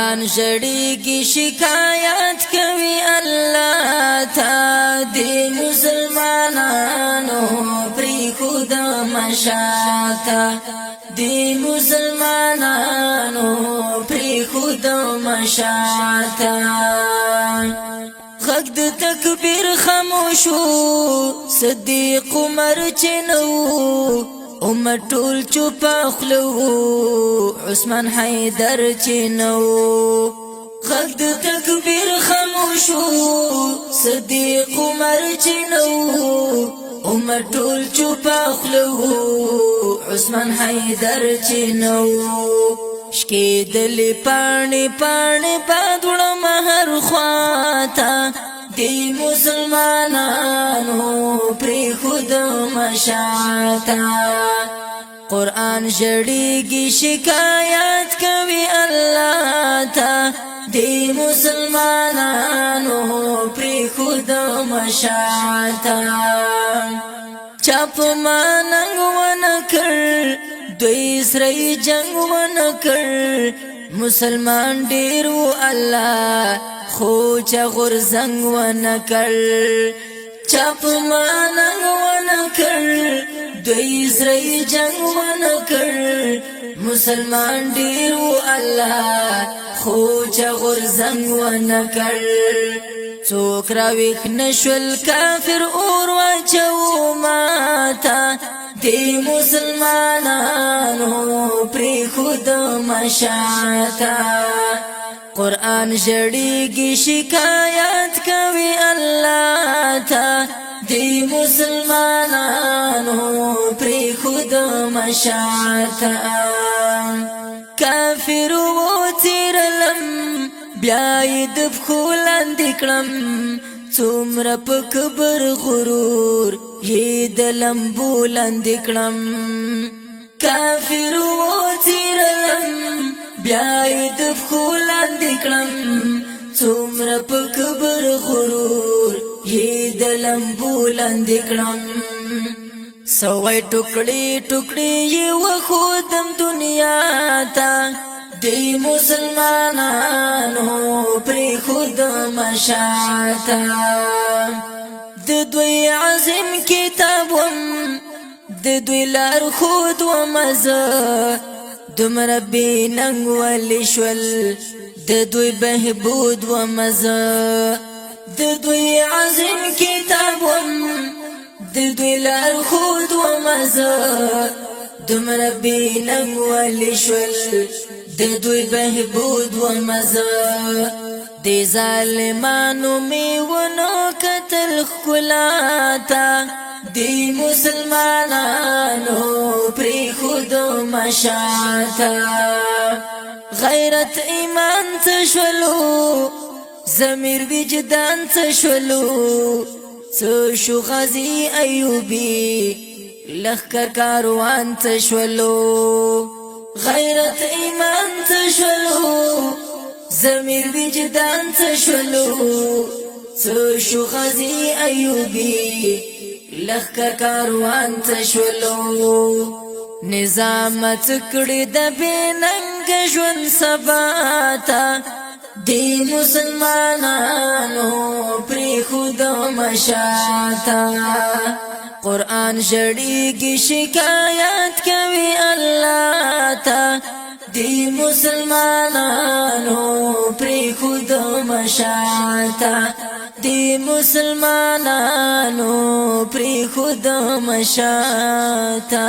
قرآن جڑیږي شکایت کوي الله تا دی مسلمانانو پری خود مشاتا دی مسلمانانو پری خود مشاتا غږ د تکبیر خاموشو صدیق عمر چنو امت ټول چوپ خلو عثمان حیدر چنو غږ د تکبیر خاموشو صدیق عمر چنو امت ټول چوپ خلو عثمان حیدر چنو شکی دل پانی پانی پادوڑا مہر خواتا دی مسلمانانو پری خود مشاتا قرآن جڑیږي شکایت کوي الله تا دی مسلمانانو پری خود مشاتا چاپ ماننګ ونکړ دوی سری جنگ ونکړ مسلمان ډیرو الله خو چا غرزنګ ونکړ چاپ ماننګ ونکړ دوی سری جنگ ونکړ مسلمان ډیرو الله خو چا غرزنګ ونکړ څوک راویښ نشول کافر اور واچو ماتا دی مسلمانانو پری خود مشاتا قرآن جڑیږي شکایت کوي الله تا دی مسلمانانو پری خود مشاتا کافر و تیرلم بیاید بخولند کړم څومره په کبر غرور یې د لمبو لاندې کړم کافر و تیرلم بیا یې د پښو لاندې کړم څومره په کبر غرور یې د لمبو لاندې کړم سوی ټوکړې ټوکړې یې وښودم دنیا ته دی مسلمانانو پرېښود مشاته د دوی عظیم کتاب وم د دوی لارښود ومه زه دومره بې ننګ ولې شول د دوی بهبود ومه زه د دوی عظیم کتاب وم د دوی لارښود ومه زه دومره بې ننګ ولې شول د دوی بهبود ومه زه د ظالمانو مې ونه کتل ښکلا ته دی مسلمانانو پرېښود مشاته غیرت ایمان څه شولو ضمیر وجدان څه شولو څه شو غازي ایوبي لښکر کاروان څه شولو غیرت ایمان څه شولو ضمیر وجدان څه شولو څه شو غازي ایوبي لښکر کاروان څه شولو نظامت کړي د بې ننګه ژوند سبا ته دی مسلمانانو پرېښود مشاته قرآن ژړېږي شکایت کوي الله ته دی مسلمانانو پرېښود مشاته دی مسلمانانو پرېښود مشاته